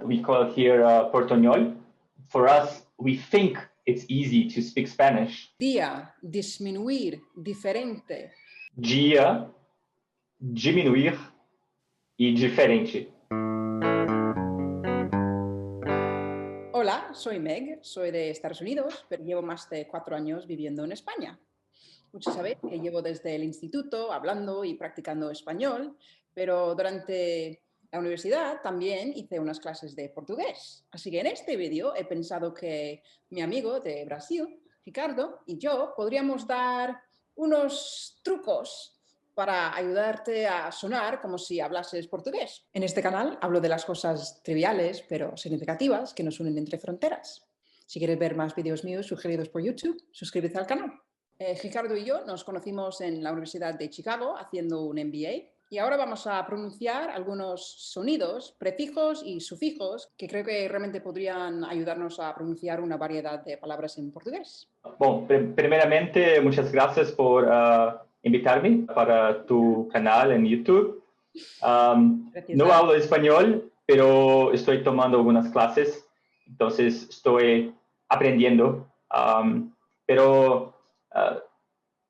We call it here portuñol. For us, we think it's easy to speak Spanish. Día, disminuir, diferente. Dia, diminuir y diferente. Hola, soy Meg, soy de Estados Unidos, pero llevo más de 4 años viviendo en España. Muchos sabéis que llevo desde el instituto hablando y practicando español, pero durante la universidad también hice unas clases de portugués. Así que en este vídeo he pensado que mi amigo de Brasil, Ricardo, y yo podríamos dar unos trucos para ayudarte a sonar como si hablases portugués. En este canal hablo de las cosas triviales pero significativas que nos unen entre fronteras. Si quieres ver más vídeos míos sugeridos por YouTube, suscríbete al canal. Ricardo y yo nos conocimos en la Universidad de Chicago haciendo un MBA y ahora vamos a pronunciar algunos sonidos, prefijos y sufijos que creo que realmente podrían ayudarnos a pronunciar una variedad de palabras en portugués. Bom, primeiramente, muchas gracias por invitarme para tu canal en YouTube. No hablo español, pero estoy tomando algunas clases, entonces estoy aprendiendo. Pero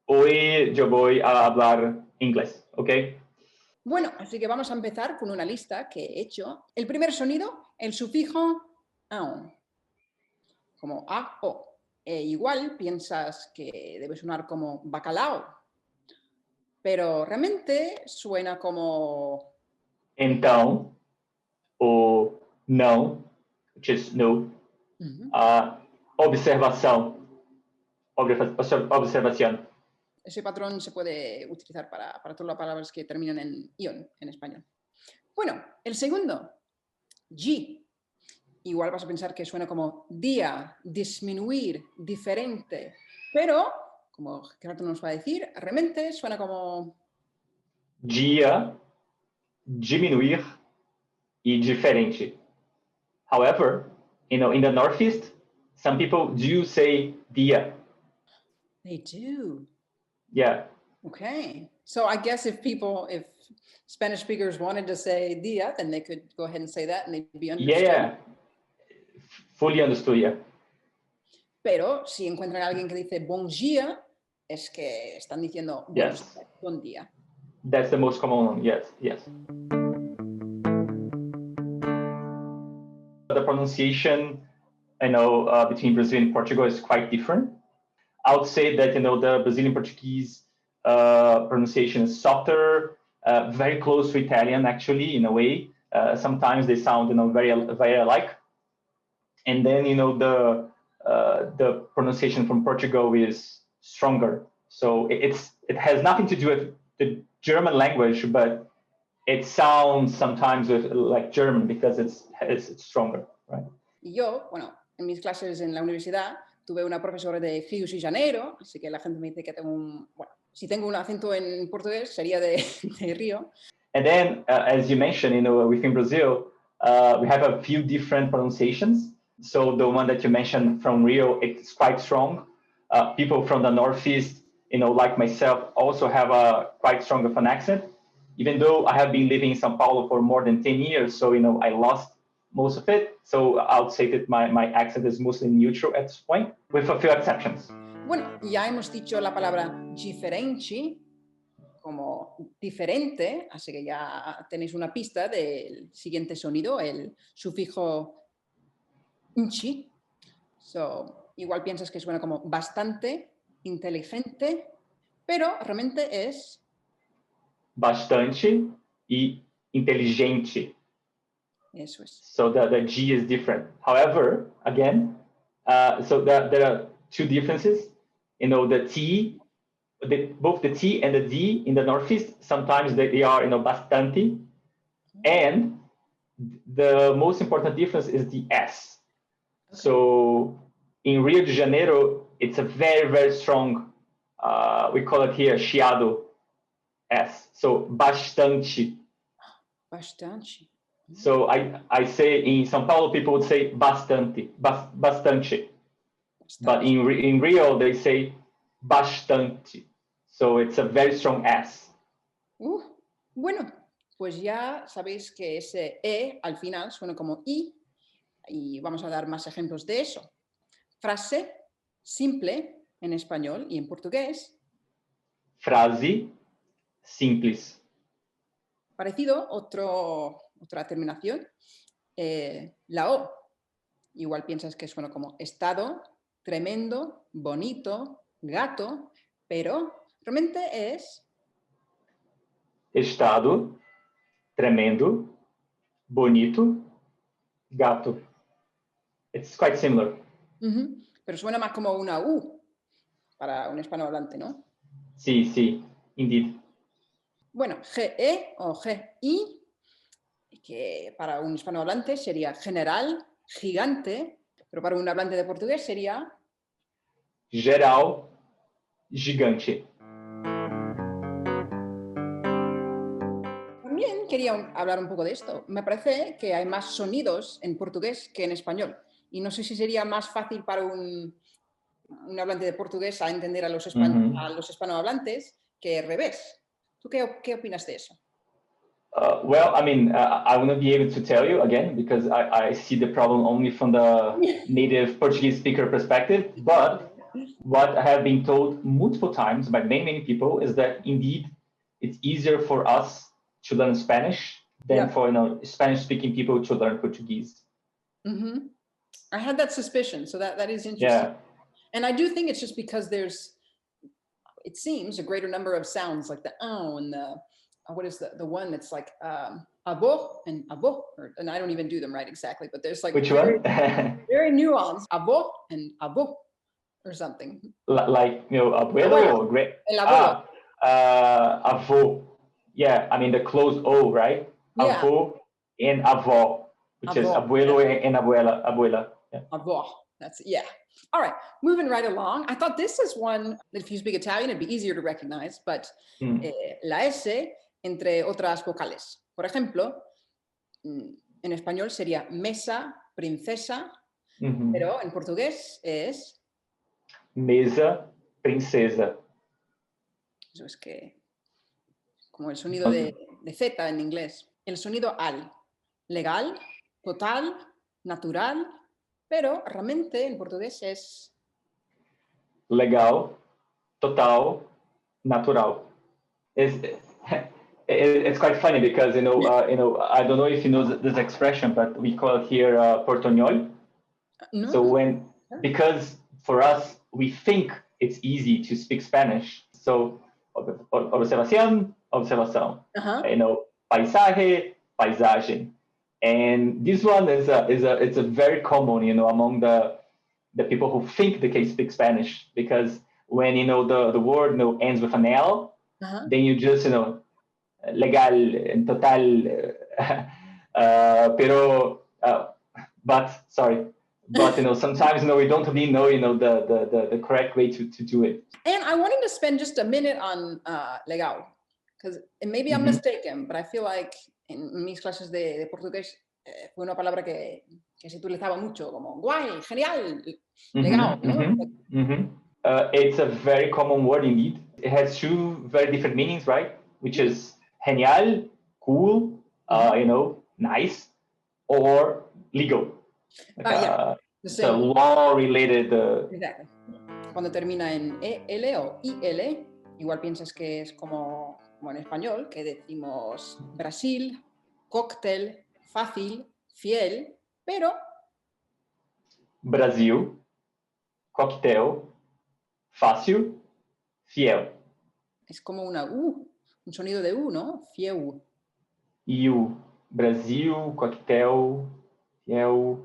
hoy yo voy a hablar inglés, ¿ok? Bueno, así que vamos a empezar con una lista que he hecho. El primer sonido, el sufijo ao, como a, o. Igual piensas que debe sonar como bacalao, pero realmente suena como... Então, o não, which is no, observação, observación. Ese patrón se puede utilizar para todas las palabras que terminan en ion en español. Bueno, el segundo, G. Igual vas a pensar que suena como día, disminuir, diferente, pero, como Gerardo nos va a decir, realmente suena como... Dia, diminuir y diferente. However, in the Northeast, some people do say dia. They do. Yeah. Okay. So I guess if Spanish speakers wanted to say dia, then they could go ahead and say that and they'd be understood. Yeah. Fully understood, yeah. Pero si encuentran a alguien que dice bon dia, es que están diciendo buen día. That's the most common one, yes. The pronunciation, between Brazil and Portugal is quite different. I would say that, the Brazilian Portuguese pronunciation is softer, very close to Italian, actually, in a way. Sometimes they sound, very, very alike. And then, the pronunciation from Portugal is stronger. So it has nothing to do with the German language, but it sounds sometimes like German because it's stronger, right? Y yo, en mis clases en la universidad tuve una profesora de Rio de Janeiro, así que la gente me dice que si tengo un acento en portugués sería de Río. And then, as you mentioned, within Brazil, we have a few different pronunciations. So the one that you mentioned from Rio, it's quite strong. People from the Northeast, like myself, also have a quite strong of an accent. Even though I have been living in São Paulo for more than 10 years, so, I lost most of it. So I would say that my accent is mostly neutral at this point, with a few exceptions. Bueno, ya hemos dicho la palabra diferente, como diferente, así que ya tenéis una pista del siguiente sonido, el sufijo nchi. So, igual piensas que suena como bastante, inteligente, pero realmente es... Bastante y inteligente. Eso es. So the G is different. However, again, so there are two differences. The T, both the T and the D in the Northeast, sometimes they are, bastante. And the most important difference is the S. Okay. So in Rio de Janeiro, it's a very, very strong, we call it here, chiado S. So bastante. Bastante. So I say in São Paulo, people would say bastante. But in Rio, they say bastante. So it's a very strong S. Bueno, pues ya sabéis que ese E al final suena como I Y vamos a dar más ejemplos de eso. Frase simple en español y en portugués. Frase simples. Parecido, otra terminación, la O. Igual piensas que suena como estado, tremendo, bonito, gato, pero realmente es Estado, tremendo, bonito, gato. It's quite similar. pero suena más como una U para un hispanohablante, ¿no? Sí, sí, indeed. Bueno, GE o GI, que para un hispanohablante sería general, gigante, pero para un hablante de portugués sería Geral, gigante. También quería hablar un poco de esto. Me parece que hay más sonidos en portugués que en español. Y no sé si sería más fácil para un hablante de portugués a entender a los hispanohablantes que al revés. ¿Tú qué opinas de eso? Well, I mean, I wouldn't be able to tell you again because I see the problem only from the native Portuguese speaker perspective. But what I have been told multiple times by many people is that indeed it's easier for us to learn Spanish than for Spanish-speaking people to learn Portuguese. I had that suspicion, so that is interesting. Yeah. And I do think it's just because it seems, a greater number of sounds like the oh and the what is the one that's like abo and abo, and I don't even do them right exactly, but there's like Which one? very nuanced abo and abo or something. Like, abuelo or great. El abuelo. Avô. Yeah, I mean the closed O, right? Yeah. Avô and avó, which is abuelo and abuela. Yeah. Avó. That's yeah. All right, moving right along. I thought this is one that if you speak Italian, it'd be easier to recognize, but la S entre otras vocales. Por ejemplo, en español sería mesa, princesa, pero en portugués es mesa, princesa. Eso es que, como el sonido de Z en inglés. El sonido al, legal, total, natural, pero realmente en portugués es legal, total, natural. It's quite funny because I don't know if you know this expression, but we call it here portuñol. No. So because for us we think it's easy to speak Spanish. So observación, observação. Paisaje, paisagem. And this one is a very common, among the people who think they can speak Spanish, because when the word ends with an L, then you just legal and total. But sometimes we don't really know the correct way to do it. And I wanted to spend just a minute on legal, because maybe I'm mistaken, but I feel like en mis clases de portugués fue una palabra que se utilizaba mucho, como guay, genial, legal, ¿no? It's a very common word indeed. It has two very different meanings, right? Which is genial, cool, nice, or legal. It's a law-related. Exactly. Cuando termina en EL o IL, igual piensas que es como en español, que decimos Brasil, cóctel, fácil, fiel, pero Brasil, cóctel, fácil, fiel. Es como una U, un sonido de U, ¿no? Fiel. U, Brasil, cóctel, fiel.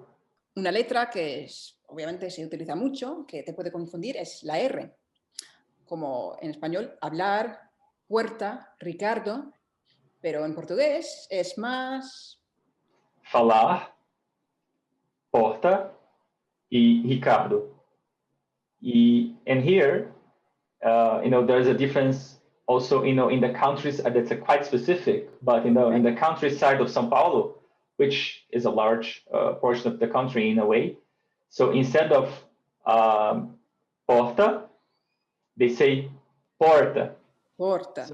Una letra que obviamente se utiliza mucho, que te puede confundir, es la R. Como en español, hablar, puerta, Ricardo, pero en portugués es más... Falar, porta y Ricardo. And here, there's a difference also, in the countries that's quite specific, but, in the countryside of São Paulo, which is a large portion of the country in a way. So instead of porta, they say porta. Porta.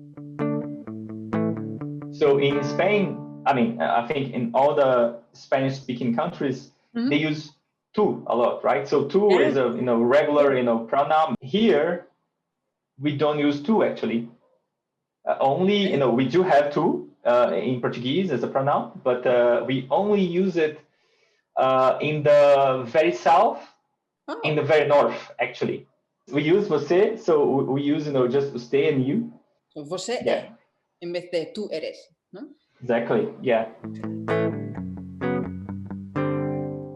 So in Spain, I think in all the Spanish-speaking countries, they use tú a lot, right? So tú Yeah. is a regular pronoun. Here we don't use tú actually. Only we do have tú in Portuguese as a pronoun, but we only use it in the very south, in the very north actually. We use você, so we use just usted and you. So, você Yeah. en vez de tú eres, ¿no? Exactly, yeah.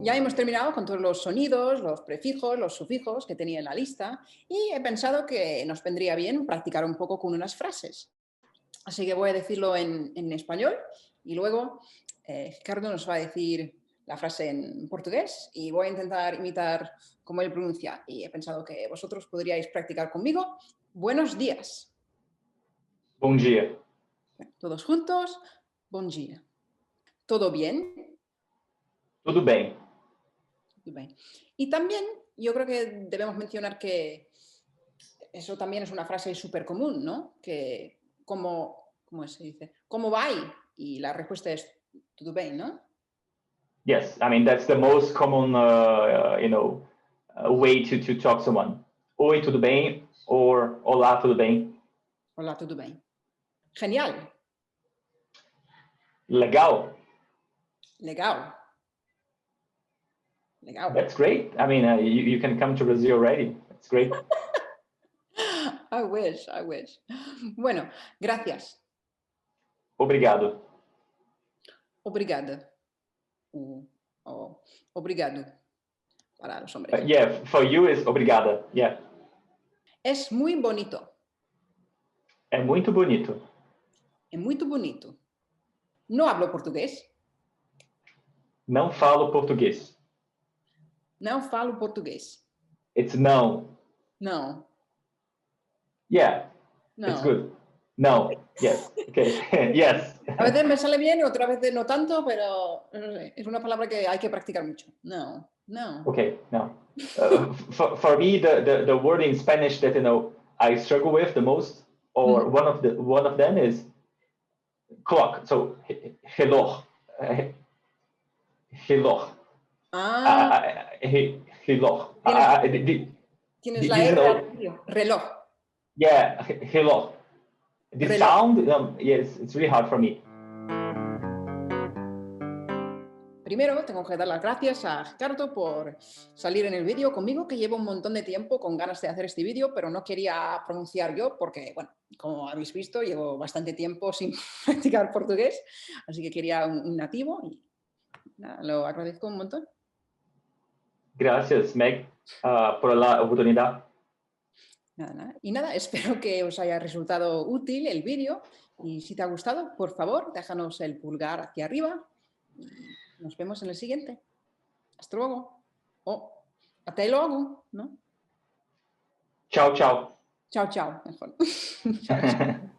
Ya hemos terminado con todos los sonidos, los prefijos, los sufijos que tenía en la lista y he pensado que nos vendría bien practicar un poco con unas frases. Así que voy a decirlo en español y luego Ricardo nos va a decir la frase en portugués y voy a intentar imitar cómo él pronuncia. Y he pensado que vosotros podríais practicar conmigo. Buenos días. Bom dia. Todos juntos. Bom dia. ¿Todo bien? Tudo bem. Muy bien. Y también yo creo que debemos mencionar que eso también es una frase súper común, ¿no? Que ¿cómo se dice? ¿Cómo va? Y la respuesta es todo bien, ¿no? Yes, I mean that's the most common way to talk to someone. Oi, tudo bem? Or olá, tudo bem? Hola, todo bien. Genial. Legal. Legal. Legal. That's great. I mean, you can come to Brazil already. That's great. I wish, I wish. Bueno, gracias. Obrigado. Obrigada. Obrigado. Para los hombres. Yeah, for you is obrigada. Yeah. Es muy bonito. É muito bonito. Es muy bonito. No hablo portugués. Não falo português. Não falo português. It's não. Não. Yeah. No. It's good. No. Yes. Okay. Yes. A veces me sale bien y otras veces no tanto, pero no sé, es una palabra que hay que practicar mucho. No. No. Okay. No. For me, the word in Spanish that I struggle with the most, or one of them is clock. So reloj. Reloj. Reloj. Tienes la R al medio. Reloj. Yeah, reloj. The Reloj. sound, yes, it's really hard for me. Primero tengo que dar las gracias a Ricardo por salir en el vídeo conmigo, que llevo un montón de tiempo con ganas de hacer este vídeo, pero no quería pronunciar yo porque, bueno, como habéis visto, llevo bastante tiempo sin practicar portugués, así que quería un nativo y nada, lo agradezco un montón. Gracias, Meg, por la oportunidad. Nada. Y nada, espero que os haya resultado útil el vídeo y si te ha gustado, por favor, déjanos el pulgar hacia arriba y nos vemos en el siguiente. Hasta luego. Hasta luego, ¿no? Chao, chao. Chao, chao, mejor. Chao, chao.